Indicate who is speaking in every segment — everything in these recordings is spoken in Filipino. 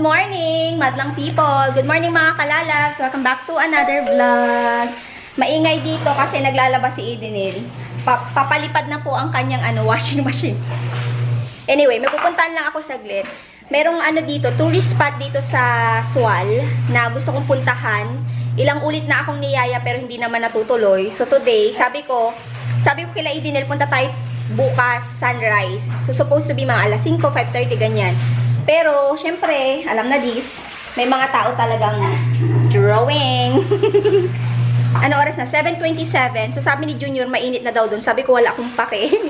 Speaker 1: morning, madlang people! Good morning mga kalalabs! Welcome back to another vlog. Maingay dito kasi naglalabas si Edenil. Papalipad na po ang kanyang washing machine. Anyway, may pupuntahan lang ako saglit. Merong dito, tourist spot dito sa Sual na gusto kong puntahan. Ilang ulit na akong niyaya pero hindi naman natutuloy. So today, sabi ko kila Edenil, punta tayo bukas sunrise. So supposed to be mga alas 5, 5:30 ganyan. Pero, syempre, alam na may mga tao talagang drawing. Ano oras na? 7:27. So, sabi ni Junior, mainit na daw doon. Sabi ko, wala akong pake.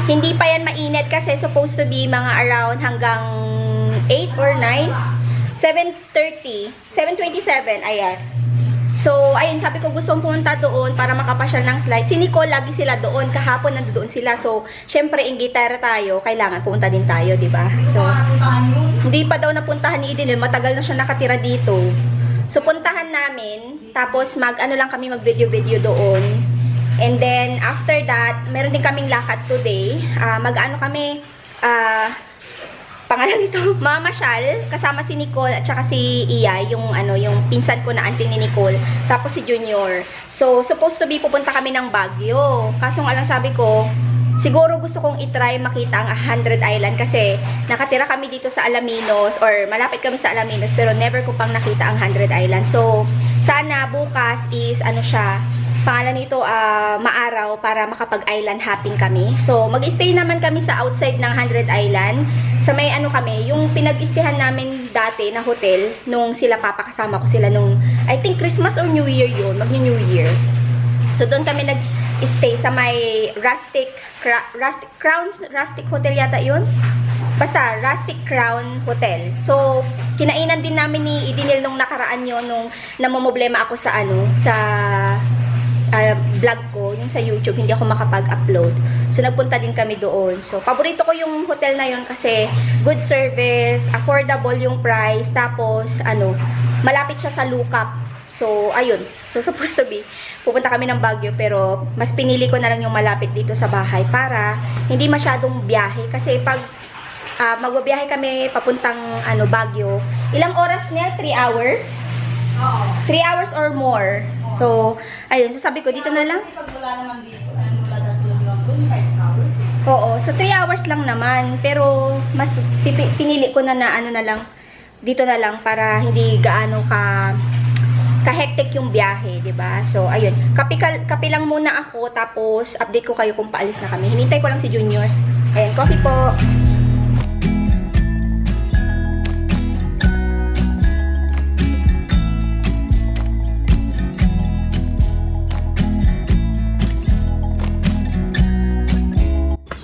Speaker 1: Hindi pa yan mainit kasi supposed to be mga around hanggang 8 or 9. 7:30. 7:27, ayan. So, ayun, sabi ko gusto kong pumunta doon para makapasyal ng slide. Si Nicole, lagi sila doon. Kahapon nandoon sila. So, syempre, ingitera tayo. Kailangan pumunta din tayo, di ba? So, hindi pa daw napuntahan ni Edenil. Matagal na siya nakatira dito. So, puntahan namin. Tapos, lang kami mag-video-video doon. And then, after that, meron din kaming lakad today. Kami, pangalan nito, mamasyal, kasama si Nicole at saka si Iya, yung pinsan ko na auntie ni Nicole, tapos si Junior. So, supposed to be pupunta kami ng Baguio. Kaso nga lang sabi ko, siguro gusto kong itry makita ang 100 Island kasi nakatira kami dito sa Alaminos or malapit kami sa Alaminos pero never ko pang nakita ang 100 Island. So, sana bukas is pangalan nito, maaraw para makapag-island hopping kami. So, mag-stay naman kami sa outside ng 100 Island. Sa may kami, yung pinag-istehan namin dati na hotel, nung sila papakasama ko sila nung, I think Christmas or New Year yun, mag-New Year. So, doon kami nag-stay sa may Rustic Hotel yata yun. Basta, Rustic Crown Hotel. So, kinainan din namin ni Edenil nung nakaraan yun, nung namomblema ako sa vlog ko, yung sa YouTube, hindi ako makapag-upload. So, nagpunta din kami doon. So, paborito ko yung hotel na yun kasi good service, affordable yung price, tapos, malapit siya sa Lukap. So, ayun. So, supposed to be, pupunta kami ng Baguio, pero mas pinili ko na lang yung malapit dito sa bahay para hindi masyadong biyahe. Kasi pag magbabiyahe kami papuntang Baguio, ilang oras niya? 3 hours? 3 hours or more. So, ayun. So, sabi ko, dito na lang.
Speaker 2: Pag wala naman dito, wala na sila doon, 5 hours.
Speaker 1: Oo. So, 3 hours lang naman. Pero, mas pinili ko na lang, dito na lang para hindi gaano ka-hectic yung biyahe, diba? So, ayun. Kapi lang muna ako, tapos update ko kayo kung paalis na kami. Hinintay ko lang si Junior. Ayan, coffee po.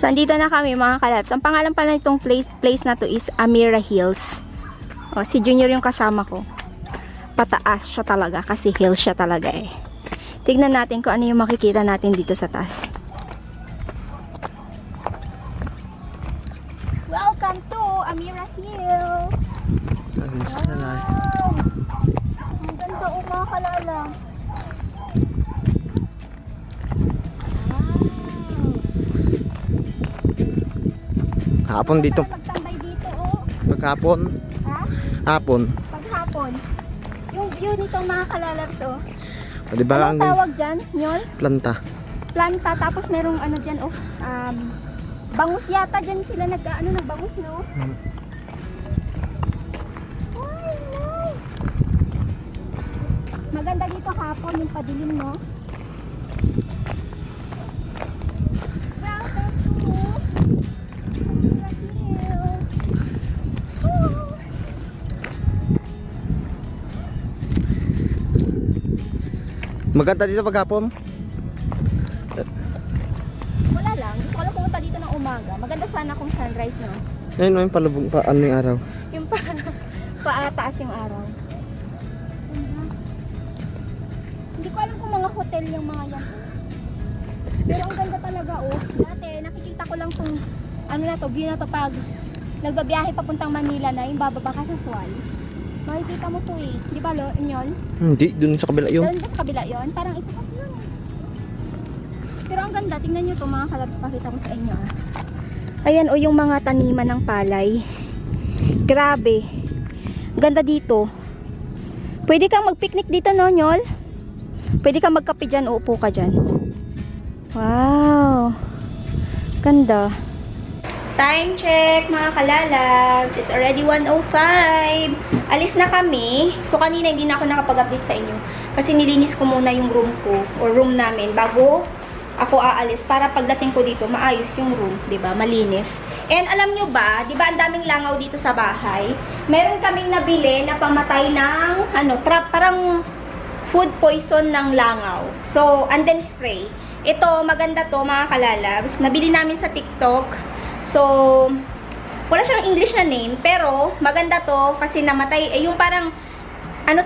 Speaker 1: So, andito na kami mga kalabs. Ang pangalan pala nitong place na to is Amira Hills. O, si Junior yung kasama ko. Pataas siya talaga kasi hills siya talaga eh. Tignan natin kung ano yung makikita natin dito sa taas. Welcome to Amira Hills! Wow! Ang ganda o mga kalala.
Speaker 3: Hapon dito.
Speaker 1: Magtambay dito, oh.
Speaker 3: Paghapon.
Speaker 1: Ha?
Speaker 3: Hapon.
Speaker 1: Paghapon. Yung view nitong mga kalalabs, oh.
Speaker 3: O, diba
Speaker 1: Anong tawag dyan? Nyol?
Speaker 3: planta?
Speaker 1: Planta. Tapos merong dyan, oh. Bangus yata dyan sila nagbangus, no? Ay, nice. Maganda dito hapon, yung padilim, no?
Speaker 3: Maganda dito paghapon.
Speaker 1: Wala lang. Gusto ko lang pumunta dito ng umaga. Maganda sana kung sunrise, no?
Speaker 3: Ayun, yung palubog pa yung araw.
Speaker 1: Yung paataas yung araw. Hindi ko alam kung mga hotel yung mga yan. Pero ang ganda talaga, oh. Dati, nakikita ko lang kung view na to pag nagbabiyahe papuntang Manila na, yung bababa ka sa Sual. Makikita mo to eh. Di ba, Inyol?
Speaker 3: Hindi, dun sa kabila yun.
Speaker 1: Doon ba sa kabila yun? Parang ito kasi yun eh. Pero ang ganda, tingnan nyo to mga kalabs, pakita ko sa inyo. Ayan o yung mga taniman ng palay. Grabe. Ganda dito. Pwede kang mag-picnic dito, no, Nyol? Pwede kang magkape dyan, uupo ka dyan. Wow. Ganda. Time check, mga kalalabs. It's already 1:05. Alis na kami. So, kanina hindi na ako nakapag-update sa inyo. Kasi nilinis ko muna yung room ko, or room namin, bago ako aalis. Para pagdating ko dito, maayos yung room. 'Di ba? Malinis. And alam nyo ba, 'di ba ang daming langaw dito sa bahay? Meron kaming nabili na pamatay ng, parang food poison ng langaw. So, and then spray. Ito, maganda to, mga kalalabs. Nabili namin sa TikTok. So, wala siyang English na name, pero maganda to kasi namatay, yung parang,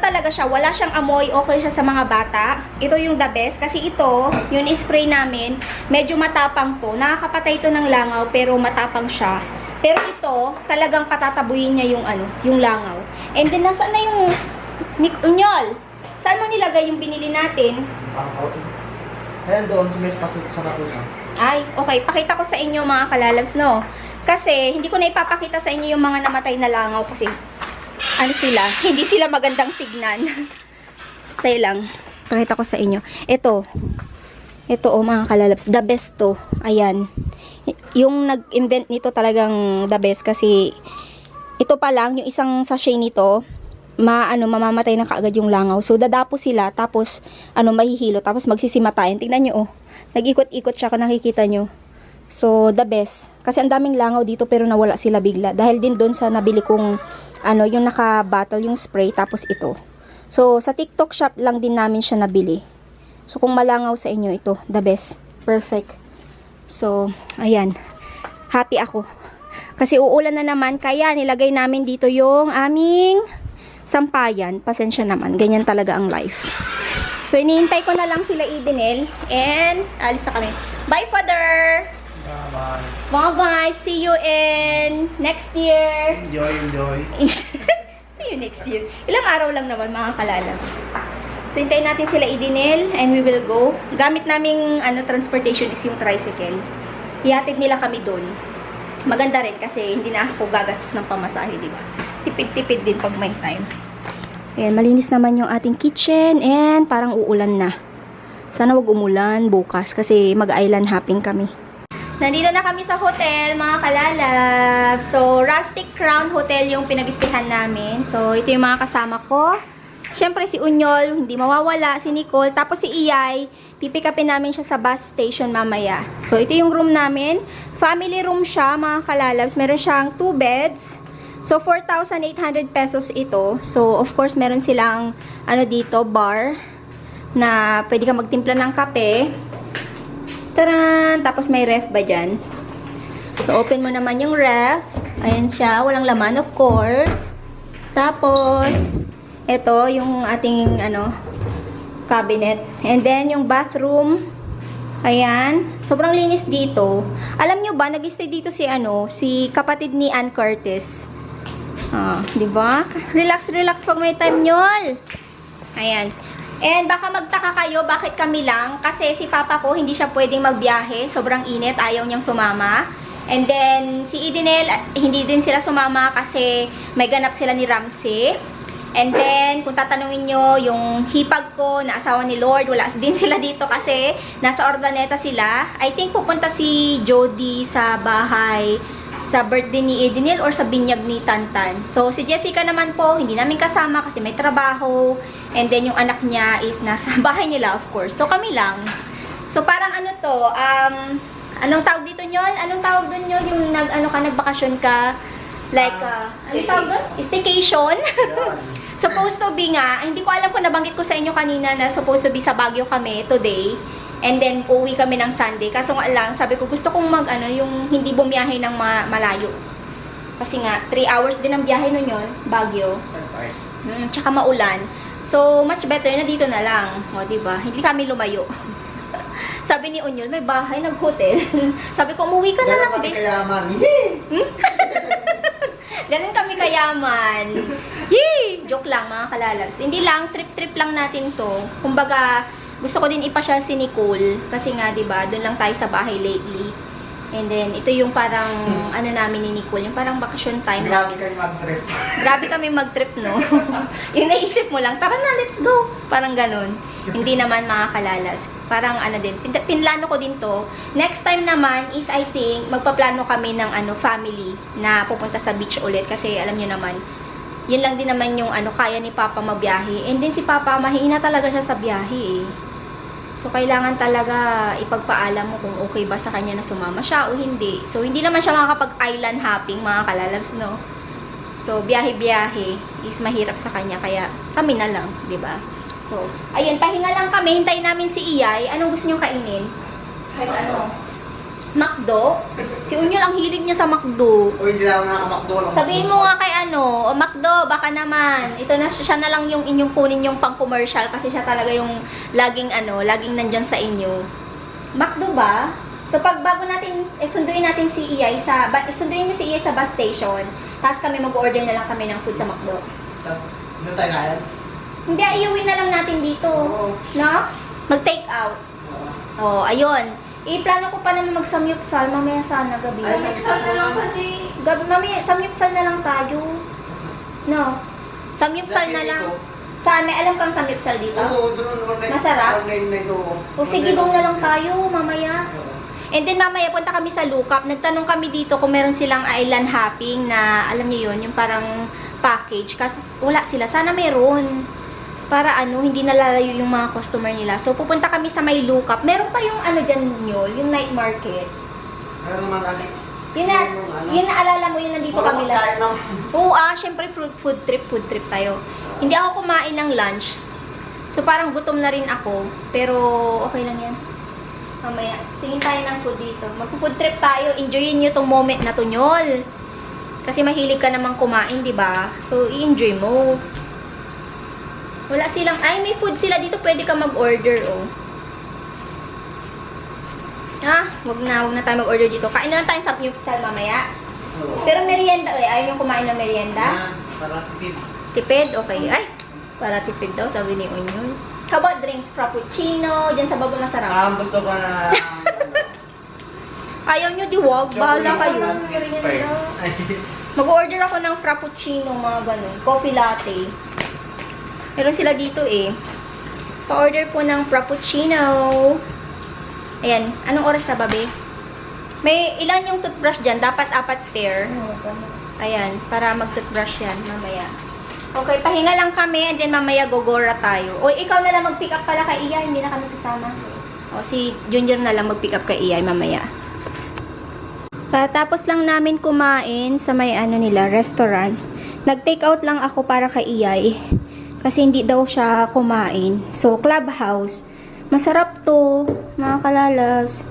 Speaker 1: talaga siya, wala siyang amoy, okay siya sa mga bata. Ito yung the best, kasi ito, yung spray namin, medyo matapang to. Nakakapatay to ng langaw, pero matapang siya. Pero ito, talagang patatabuyin niya yung langaw. And then, nasaan na yung, Unyol? Saan mo nilagay yung binili natin?
Speaker 3: Ayan doon, sumipas sa nakuna.
Speaker 1: Ay, okay. Pakita ko sa inyo, mga kalalabs, no? Kasi, hindi ko na ipapakita sa inyo yung mga namatay na langaw kasi, sila? Hindi sila magandang tignan. Tayo lang. Pakita ko sa inyo. Ito, mga kalalabs. The best to. Ayan. Yung nag-invent nito talagang the best kasi, ito pa lang, yung isang sachet nito, mamamatay na kaagad yung langaw. So, dadapo sila, tapos, mahihilo, tapos magsisimatayin. Tingnan nyo, oh. Nag-ikot-ikot siya kung nakikita nyo. So, the best. Kasi ang daming langaw dito, pero nawala sila bigla. Dahil din doon sa nabili kong, yung naka-bottle, yung spray, tapos ito. So, sa TikTok shop lang din namin siya nabili. So, kung malangaw sa inyo, ito, the best. Perfect. So, ayan. Happy ako. Kasi uulan na naman, kaya nilagay namin dito yung aming sampayan. Pasensya naman. Ganyan talaga ang life. So, iniintay ko na lang sila Idenel. And, alis na kami. Bye, Father!
Speaker 3: Bye-bye.
Speaker 1: Bye-bye! See you in next year!
Speaker 3: Enjoy.
Speaker 1: See you next year. Ilang araw lang naman, mga kalalabs. So, hintayin natin sila Idenel and we will go. Gamit naming transportation is yung tricycle. Ihatid nila kami doon. Maganda rin kasi hindi na ako gagastos ng pamasahe, di ba? Tipid-tipid din pag may time. Ayan, malinis naman yung ating kitchen and parang uulan na. Sana wag umulan bukas kasi mag-island hopping kami. Nandito na kami sa hotel, mga kalalab. So, Rustic Crown Hotel yung pinag-istihan namin. So, ito yung mga kasama ko. Siyempre si Unyol, hindi mawawala, si Nicole, tapos si Iyay, pipikapin namin siya sa bus station mamaya. So, ito yung room namin. Family room siya, mga kalalabs. Meron siyang 2 beds. So, 4,800 pesos ito. So, of course, meron silang, dito, bar, na pwede ka magtimpla ng kape. Taran! Tapos may ref ba dyan? So, open mo naman yung ref. Ayan siya, walang laman, of course. Tapos, ito, yung ating, cabinet. And then, yung bathroom. Ayan. Sobrang linis dito. Alam nyo ba, nag-stay dito si, si kapatid ni Ann Curtis. Di ba? Relax, relax pag may time, Nyol. Ayan. And baka magtaka kayo, bakit kami lang? Kasi si papa ko, hindi siya pwedeng magbiyahe. Sobrang init, ayaw niyang sumama. And then, si Idenel, hindi din sila sumama kasi may ganap sila ni Ramsey. And then, kung tatanungin nyo, yung hipag ko na asawa ni Lord, wala din sila dito kasi nasa Ordaneta sila. I think pupunta si Jody sa bahay sa birthday ni Idenel or sa binyag ni Tantan. So, si Jessica naman po, hindi namin kasama kasi may trabaho. And then, yung anak niya is nasa bahay nila, of course. So, kami lang. So, parang anong tawag dito nyon? Anong tawag dun nyon? Yung nagbakasyon ka? Like, anong tawag dun? Staycation? Supposed to be nga, hindi ko alam kung nabanggit ko sa inyo kanina na supposed to be sa Baguio kami today. And then, uwi kami ng Sunday. Kaso nga lang, sabi ko, gusto kong yung hindi bumiyahe ng malayo. Kasi nga, 3 hours din ang biyahe nun yun, Baguio. Tsaka maulan. So, much better na dito na lang. O, diba? Hindi kami lumayo. Sabi ni Unyol, may bahay, nag-hotel. Sabi ko, umuwi ka na lang.
Speaker 3: Ganun kami kayaman.
Speaker 1: Ganun kami kayaman. Yee! Joke lang, mga kalalabs. Hindi lang, trip-trip lang natin to. Kumbaga, gusto ko din ipasyal si Nicole. Kasi nga, diba, doon lang tayo sa bahay lately. And then, ito yung parang, ano namin ni Nicole, yung parang vacation time
Speaker 3: Grabe
Speaker 1: namin.
Speaker 3: kayo mag-trip.
Speaker 1: Grabe kami mag-trip, no? Yung naisip mo lang, tara na, let's go. Parang ganun. Hindi naman mga kalalas. Parang ano din, pinlano ko din to. Next time naman is I think, magpaplano kami ng family na pupunta sa beach ulit. Kasi alam nyo naman, yun lang din naman yung kaya ni Papa mabiyahe. And then si Papa, mahina talaga siya sa biyahe eh. So, kailangan talaga ipagpaalam mo kung okay ba sa kanya na sumama siya o hindi. So, hindi naman siya makakapag-island hopping, mga kalalabs, no? So, biyahe-biyahe is mahirap sa kanya, kaya kami na lang, di ba? So, ayun, pahinga lang kami. Hintayin namin si Iyay. Anong gusto niyong kainin? Kahit ano? McDo? Si Unyol, ang hilig niya sa McDo.
Speaker 3: Uy, hindi na ako nakakamakdo.
Speaker 1: Sabihin mo nga kay McDo, baka naman. Ito na, siya na lang yung inyong kunin yung pang-commercial kasi siya talaga yung laging nandyan sa inyo. McDo ba? So, pag bago natin, sunduin natin si Iyay sunduin mo si Iyay sa bus station, tapos kami mag-order na lang kami ng food sa McDo.
Speaker 3: Tapos, doon tayo kain?
Speaker 1: Hindi, iuwi na lang natin dito.
Speaker 3: Oo.
Speaker 1: No? Mag-take out. Oh, ayun. Plano ko pa naman mag-samyupsal mamaya sana gabi.
Speaker 3: Ay, samyupsal na lang
Speaker 1: kasi. Gabi, mamaya, samyupsal na lang tayo. No? Samyupsal na lang. Saan? May alam kang samyupsal dito?
Speaker 3: Oo, doon.
Speaker 1: Masarap? O sige, doon na lang tayo mamaya.
Speaker 3: Oo.
Speaker 1: And then mamaya punta kami sa Lukap. Nagtanong kami dito kung meron silang island hopping na, alam niyo yun, yung parang package. Kasi wala sila. Sana meron. Para hindi nalalayo yung mga customer nila. So, pupunta kami sa may Lukap. Meron pa yung dyan Nyol, yung night market.
Speaker 3: Ano naman, Ate?
Speaker 1: Yun naalala mo, yun nandito kami lang. Oo, syempre food trip tayo. Hindi ako kumain ng lunch. So, parang gutom na rin ako. Pero, okay lang yan. Mamaya, tingin tayo ng food dito. Mag-food trip tayo. Enjoyin nyo tong moment na to, Nyol. Kasi mahilig ka namang kumain, di ba? So, i-enjoy mo. Wala silang, may food sila dito, pwede ka mag-order, oh. Wag na tayo mag-order dito. Kain na lang tayo sa samyupsal mamaya. Pero merienda, ayaw yung kumain ng merienda?
Speaker 3: Sarap, tipid.
Speaker 1: Tipid? Okay. Ay, para tipid daw, sabi ni Onion. How about drinks? Frappuccino, dyan sa baba masarap.
Speaker 3: Gusto ko na...
Speaker 1: Ayaw nyo, di wag. Bahala kayo. Merienda. Mag-order ako ng frappuccino, mga ganun. Coffee latte. Meron sila dito eh. Pa-order po ng frappuccino. Ayan. Anong oras na, babe? May ilan yung toothbrush dyan? Dapat 4 pair. Ayan. Para mag-toothbrush yan mamaya. Okay. Pahinga lang kami and then mamaya gogora tayo. O, ikaw na lang mag-pick up pala kay Iyay. Hindi na kami sasama. O, si Junior na lang mag-pick up kay Iyay mamaya. Tapos lang namin kumain sa may nila, restaurant. Nag-take out lang ako para kay Iyay. Kasi hindi daw siya kumain. So, Clubhouse. Masarap to, mga kalalabs.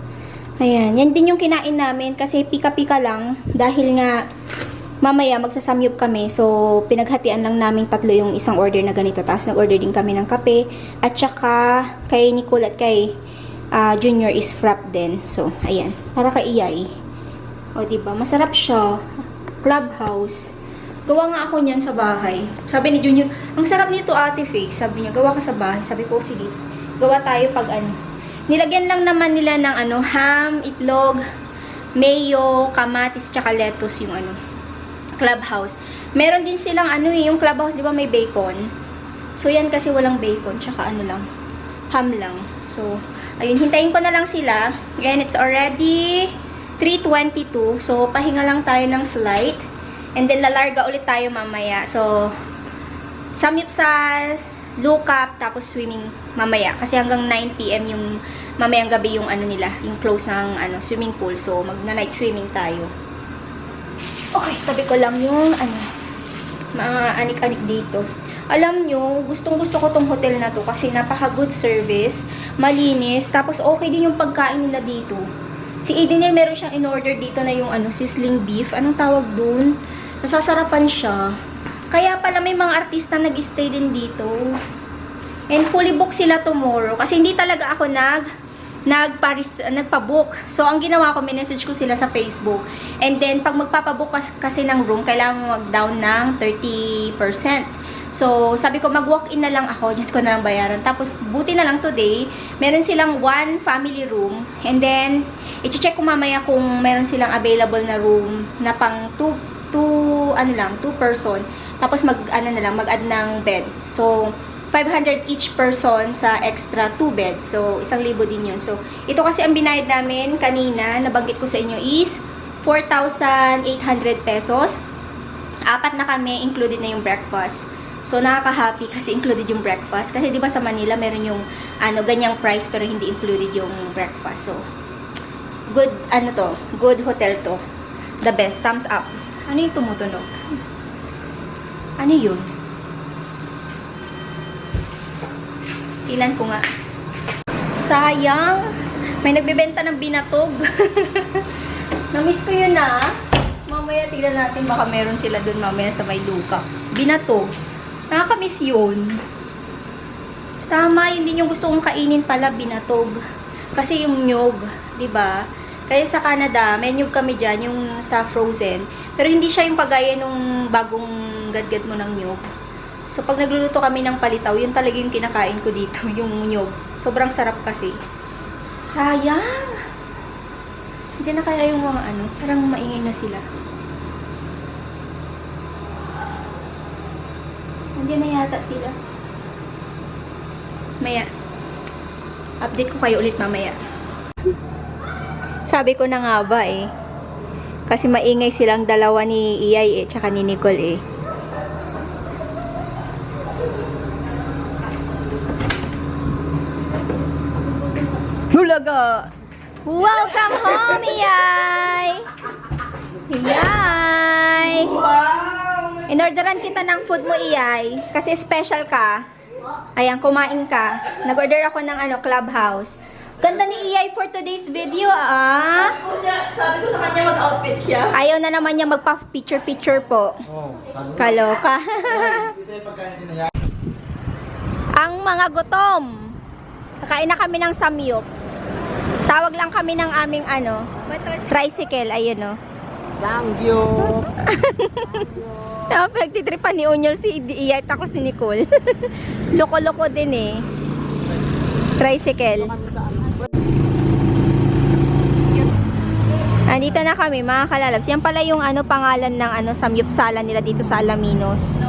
Speaker 1: Ayan. Yan din yung kinain namin kasi pika-pika lang. Dahil nga, mamaya magsasamyup kami. So, pinaghatian lang namin 3 yung isang order na ganito. Tapos, nag-order din kami ng kape. At saka, kay Nicole at kay Junior is frap din. So, ayan. Para kay Iyay. O, diba? Masarap siya. Clubhouse. Gawa nga ako niyan sa bahay. Sabi ni Junior, ang sarap nito, Ate Faye. Sabi niya, gawa ka sa bahay. Sabi ko, sige, gawa tayo pag Nilagyan lang naman nila ng ham, itlog, mayo, kamatis, tsaka lettuce yung Clubhouse. Meron din silang yung Clubhouse, di ba may bacon? So, yan kasi walang bacon, tsaka lang, ham lang. So, ayun, hintayin ko na lang sila. Again, it's already 3:22. So, pahinga lang tayo ng slight. And then, lalarga ulit tayo mamaya. So, samyupsal, Lukap, tapos swimming mamaya. Kasi hanggang 9 PM yung mamayang gabi yung nila, yung close ng swimming pool. So, magna-night swimming tayo. Okay, tabi ko lang yung mga anik-anik dito. Alam nyo, gustong-gusto ko tong hotel na to kasi napaka-good service, malinis, tapos okay din yung pagkain nila dito. Si Edenil, meron siyang in-order dito na yung sizzling beef. Anong tawag dun? Masasarapan siya. Kaya pala may mga artista nag-stay din dito. And fully book sila tomorrow. Kasi hindi talaga ako nagpa-book. So, ang ginawa ko, minessage ko sila sa Facebook. And then, pag magpapabook kasi ng room, kailangan mo mag-down ng 30%. So, sabi ko, mag-walk-in na lang ako. Diyan ko na lang bayaran. Tapos, buti na lang today, meron silang 1 family room. And then, i-check ko mamaya kung meron silang available na room na pang 2 person. Tapos, mag-add ng bed. So, 500 each person sa extra 2 beds. So, 1,000 din yun. So, ito kasi ang binayad namin kanina, nabanggit ko sa inyo is 4,800 pesos. 4 na kami, included na yung breakfast. So, nakaka-happy kasi included yung breakfast. Kasi, di ba sa Manila, meron yung, ganyang price, pero hindi included yung breakfast. So, good, good hotel to. The best. Thumbs up. Ano yung tumutunog? Ano yun? Tingnan ko nga. Sayang. May nagbebenta ng binatog. Namiss ko yun na. Mamaya tignan natin, baka meron sila dun mamaya sa may luka. Binatog. Nakakamiss yun. Tama, yun din yung gusto kong kainin pala, binatog. Kasi yung nyog, diba? Kaya sa Canada, may nyog kami dyan, yung sa frozen. Pero hindi siya yung kagaya nung bagong gadgad mo ng nyog. So, pag nagluluto kami ng palitaw, yun talaga yung kinakain ko dito, yung nyog. Sobrang sarap kasi. Sayang! Diyan na kaya yung mga parang maingay na sila. Nandiyan na yata sila. Maya. Update ko kayo ulit mamaya. Sabi ko na nga ba eh. Kasi maingay silang dalawa ni Iyay tsaka ni Nicole eh. Hulaga! Welcome home, Iyay! Iyay! In-orderan kita ng food mo, Iyay. Kasi special ka. Ayan, kumain ka. Nag-order ako ng Clubhouse. Ganda ni Iyay for today's video, ah.
Speaker 2: Sabi ko sa kanya mag-outfit siya.
Speaker 1: Ayaw na naman niya magpa-picture-picture po.
Speaker 3: Oh, sabi ko.
Speaker 1: Kaloka.
Speaker 3: Dito yung pagkain din na yan.
Speaker 1: Ang mga gutom. Kakain na kami ng samyup. Tawag lang kami ng aming tricycle. Ayun, oh.
Speaker 3: Sangyup!
Speaker 1: Napagtitripan ni Unyol si Iyay at ako si Nicole. Loko-loko din eh. Tricycle. Andito na kami mga kalalabs. Yan pala yung pangalan ng samyupsala nila dito sa Alaminos.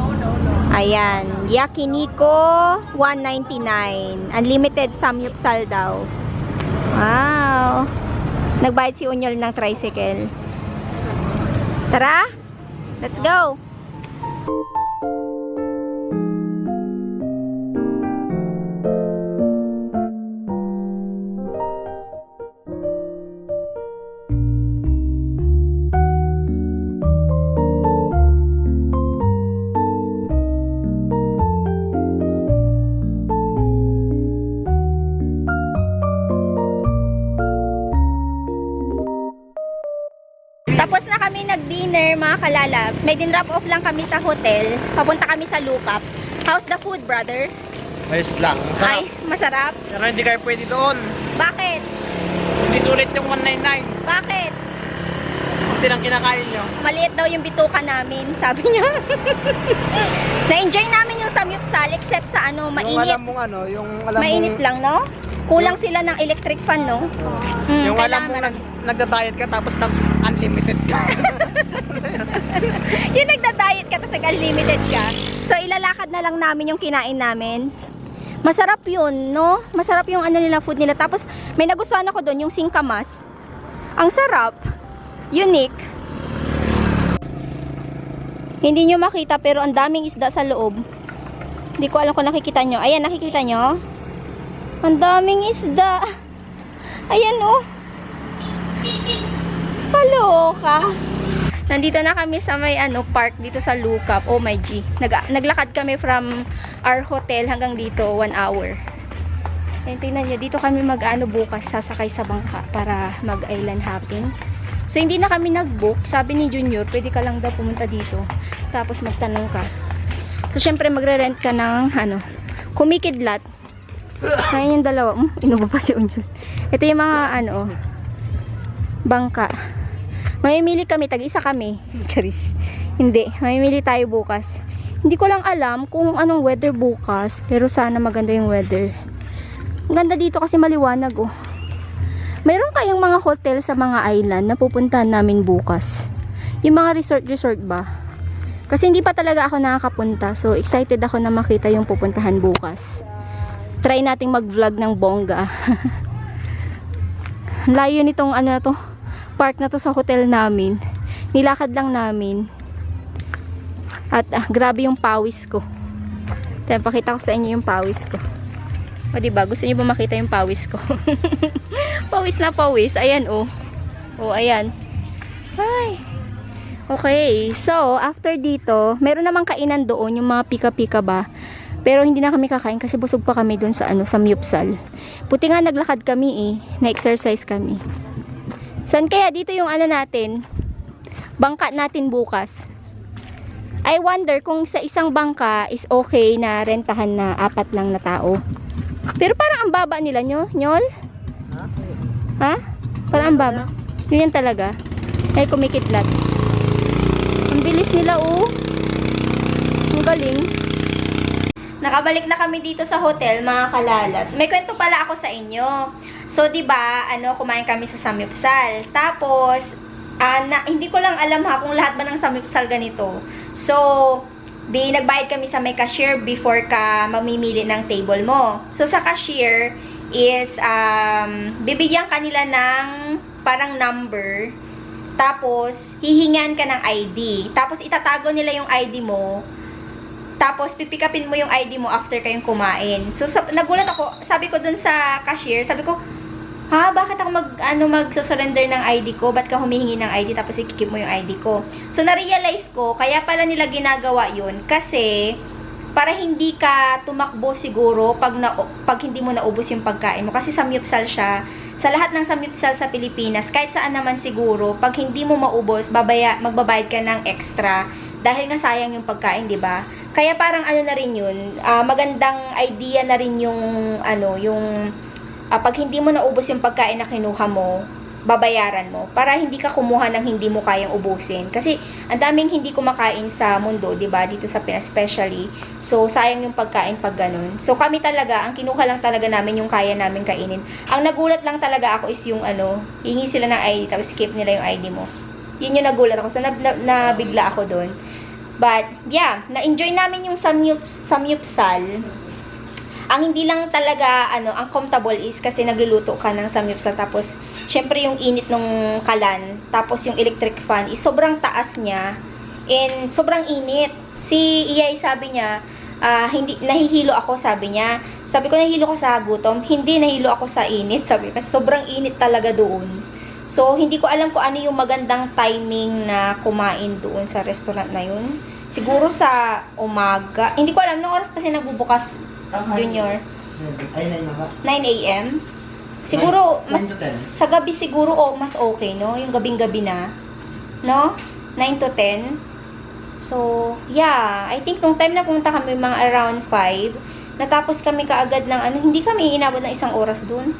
Speaker 1: Ayan. Yakiniko 199. Unlimited samyupsal daw. Wow. Nagbayad si Unyol ng tricycle. Tara! Let's go! Tapos na kami nag-dinner mga kalalabs. May din-drop off lang kami sa hotel. Papunta kami sa Lukap. How's the food, brother?
Speaker 3: Ayos lang. Masarap.
Speaker 1: Ay, masarap.
Speaker 3: Pero hindi kayo pwede doon.
Speaker 1: Bakit?
Speaker 3: Hindi sulit yung 199.
Speaker 1: Bakit?
Speaker 3: Hindi lang kinakain nyo.
Speaker 1: Maliit daw yung bituka namin, sabi niya. Na-enjoy namin yung samyupsal except sa
Speaker 3: Yung
Speaker 1: mainit.
Speaker 3: alam mong yung alam
Speaker 1: Mainit
Speaker 3: mong,
Speaker 1: lang, no? Kulang sila ng electric fan, no?
Speaker 3: yung alam
Speaker 1: kailangan
Speaker 3: mong nagda-diet ka tapos unlimited ka.
Speaker 1: yung nagda-diet ka tapos nag-unlimited ka. So, ilalakad na lang namin yung kinain namin. Masarap yun, no? Masarap yung nila, food nila. Tapos, may nagustuhan ako doon, yung singkamas. Ang sarap. Unique. Hindi nyo makita, pero ang daming isda sa loob. Hindi ko alam kung nakikita nyo. Ayan, nakikita nyo? Ang daming isda. Ayan, oh. Kaloka. Nandito na kami sa may park dito sa Lukap. Oh my G. Naglakad kami from our hotel hanggang dito 1 hour. And tingnan nyo, dito kami bukas sasakay sa bangka para mag-island hopping. So hindi na kami nag-book. Sabi ni Junior, pwede ka lang daw pumunta dito. Tapos magtanong ka. So syempre magre-rent ka ng kumikidlat. Ngayon yung dalawa. Inubo pa si Unyol. Ito yung mga bangka. Mamimili kami, tag-isa kami. Charis. Hindi, mamimili tayo bukas. Hindi ko lang alam kung anong weather bukas, pero sana maganda yung weather. Ang ganda dito kasi maliwanag oh. Mayroon kayang mga hotel sa mga island na pupuntahan namin bukas. Yung mga resort ba? Kasi hindi pa talaga ako nakakapunta. So excited ako na makita yung pupuntahan bukas. Try nating mag-vlog ng bongga. Layo nitong ano na to, park na to sa hotel namin. Nilakad lang namin. At grabe yung pawis ko. Tayo, pakita ko sa inyo yung pawis ko. O diba, gusto niyo ba makita yung pawis ko? Pawis na pawis. Ayan oh. O ayan. Ay. Okay, so after dito, meron namang kainan doon, yung mga pika-pika ba. Pero hindi na kami kakain kasi busog pa kami doon sa ano, sa Myupsal. Puti nga naglakad kami eh, na-exercise kami. Saan kaya dito yung ano natin? Bangka natin bukas. I wonder kung sa isang bangka is okay na rentahan na 4 lang na tao. Pero parang ang baba nila Nyol? Ha? Parang ang baba. Yun yan talaga. Ay kumikidlat. Ang bilis nila oh. Ang galing. Nakabalik na kami dito sa hotel, mga kalalabs. May kwento pala ako sa inyo. So, 'di ba, kumain kami sa Samyupsal. Tapos, hindi ko lang alam ha kung lahat ba ng Samyupsal ganito. So, nagbayad kami sa may cashier before ka mamimili ng table mo. So, sa cashier is bibigyan ka nila ng parang number. Tapos, hihingan ka ng ID. Tapos, itatago nila yung ID mo. Tapos, pipikapin mo yung ID mo after kayong kumain. So, nagulat ako. Sabi ko dun sa cashier, sabi ko, ha, bakit ako magsusurrender ng ID ko? Ba't ka humihingi ng ID tapos ikikip mo yung ID ko? So, na-realize ko, kaya pala nila ginagawa yun. Kasi, para hindi ka tumakbo siguro pag hindi mo naubos yung pagkain mo. Kasi Samyupsal siya. Sa lahat ng Samyupsal sa Pilipinas, kahit saan naman siguro, pag hindi mo maubos, magbabayad ka ng extra. Dahil nga sayang yung pagkain, di ba? Kaya parang ano na rin yun, magandang idea na rin yung, pag hindi mo naubos yung pagkain na kinuha mo, babayaran mo. Para hindi ka kumuha ng hindi mo kayang ubusin. Kasi, ang daming hindi kumakain sa mundo, di ba? Dito sa Pinas, especially. So, sayang yung pagkain pag ganun. So, kami talaga, ang kinuha lang talaga namin yung kaya namin kainin. Ang nagulat lang talaga ako is yung hingi sila ng ID, tapos skip nila yung ID mo. Yun yung nagulat ako. So, nabigla ako doon. But, yeah, na-enjoy namin yung Samyupsal. Ang hindi lang talaga, ang comfortable is kasi nagluluto ka ng Samyupsal. Tapos, syempre yung init ng kalan. Tapos, yung electric fan is sobrang taas niya. And, sobrang init. Si Iyay sabi niya, hindi, nahihilo ako, sabi niya. Sabi ko, nahihilo ko sa gutom. Hindi, nahihilo ako sa init. Sabi kasi sobrang init talaga doon. So, hindi ko alam kung ano yung magandang timing na kumain doon sa restaurant na yun. Siguro sa umaga. Hindi ko alam, nung oras kasi nagbubukas, Junior.
Speaker 3: 9 na.
Speaker 1: 9 a.m. Siguro,
Speaker 3: 9 to 10.
Speaker 1: sa gabi siguro, mas okay, no? Yung gabing-gabi na. No? 9 to 10. So, yeah. I think nung time na pumunta kami, mga around 5, natapos kami kaagad ng hindi kami inabot ng 1 oras dun.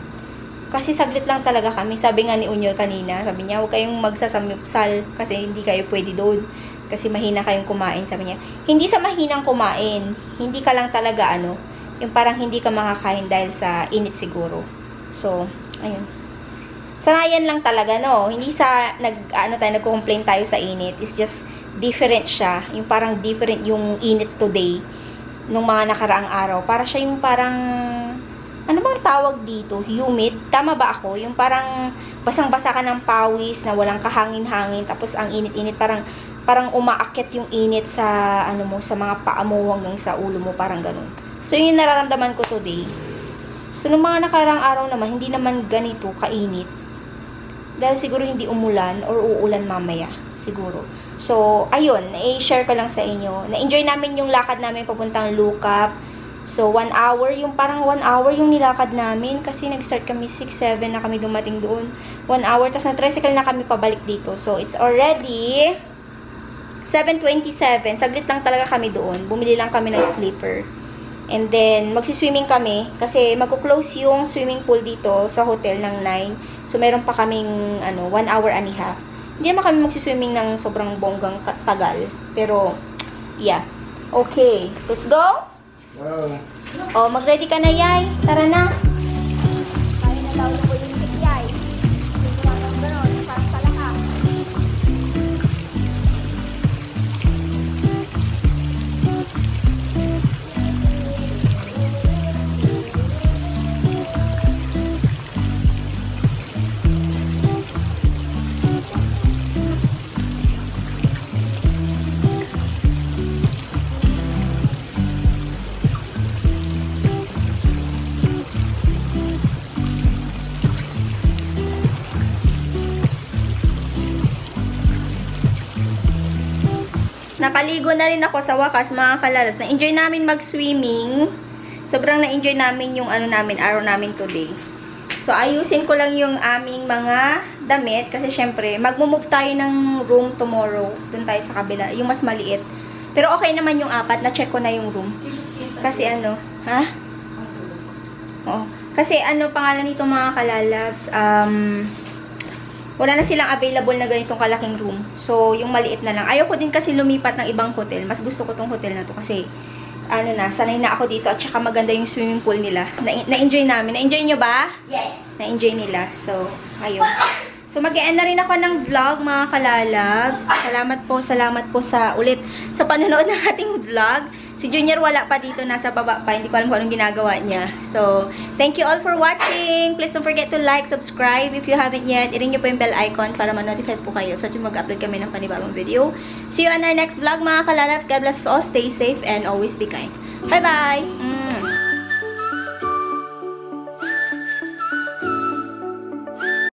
Speaker 1: Kasi saglit lang talaga kami. Sabi nga ni Unyor kanina, sabi niya, huwag kayong magsasamyupsal kasi hindi kayo pwede doon. Kasi mahina kayong kumain, sabi niya. Hindi sa mahinang kumain. Hindi ka lang talaga, yung parang hindi ka makakain dahil sa init siguro. So, ayun. Sanayan lang talaga, no? Hindi sa, nagko-complain tayo sa init. It's just different siya. Yung parang different yung init today nung mga nakaraang araw. Para siya yung parang, ano bang tawag dito? Humid? Tama ba ako? Yung parang basang-basa ka ng pawis na walang kahangin-hangin. Tapos ang init-init, parang umaakyat yung init sa, sa mga paa mo hanggang sa ulo mo. Parang ganun. So, yun yung nararamdaman ko today. So, nung mga nakarang araw naman, hindi naman ganito kainit. Dahil siguro hindi umulan or uulan mamaya. Siguro. So, ayun. I-share ko lang sa inyo. Na-enjoy namin yung lakad namin papuntang Lucap. So, 1 hour. Yung parang 1 hour yung nilakad namin. Kasi nag-start kami 6-7 na kami dumating doon. 1 hour. Tapos na-tricycle na kami pabalik dito. So, it's already 7:27. Saglit lang talaga kami doon. Bumili lang kami ng sleeper. And then, magsiswimming kami. Kasi magkuklose yung swimming pool dito sa hotel ng 9. So, meron pa kaming 1 hour and a half. Hindi naman kami magsiswimming ng sobrang bonggang tagal. Pero, yeah. Okay, let's go?
Speaker 3: Wow.
Speaker 1: Oh, mag-ready ka na, Yay. Tara na. Kaya na daw yung Olympic, Yay. Tingnan mo ng gano'n, parang palaka. Nakaligo na rin ako sa wakas, mga kalalas. Na-enjoy namin mag-swimming. Sobrang na-enjoy namin yung araw namin today. So, ayusin ko lang yung aming mga damit. Kasi, syempre, magmumove tayo ng room tomorrow. Doon tayo sa kabila. Yung mas maliit. Pero okay naman yung 4. Na-check ko na yung room. Kasi ano, ha? Oo. Kasi ano, pangalan nito mga kalalabs, wala na silang available na ganitong kalaking room. So, yung maliit na lang. Ayaw ko din kasi lumipat ng ibang hotel. Mas gusto ko tong hotel na to kasi, ano na, sanay na ako dito at saka maganda yung swimming pool nila. Na-enjoy namin. Na-enjoy nyo ba?
Speaker 2: Yes.
Speaker 1: Na-enjoy nila. So, ayun. So, mag-e-end na rin ako ng vlog, mga kalalabs. Salamat po sa ulit sa panonood ng ating vlog. Si Junior wala pa dito, nasa baba pa. Hindi ko alam kung anong ginagawa niya. So, thank you all for watching. Please don't forget to like, subscribe if you haven't yet. I-ring nyo po yung bell icon para ma-notify po kayo sa tuwing mag-upload kami ng panibagong video. See you on our next vlog, mga kalalabs. God bless us all. Stay safe and always be kind. Bye-bye!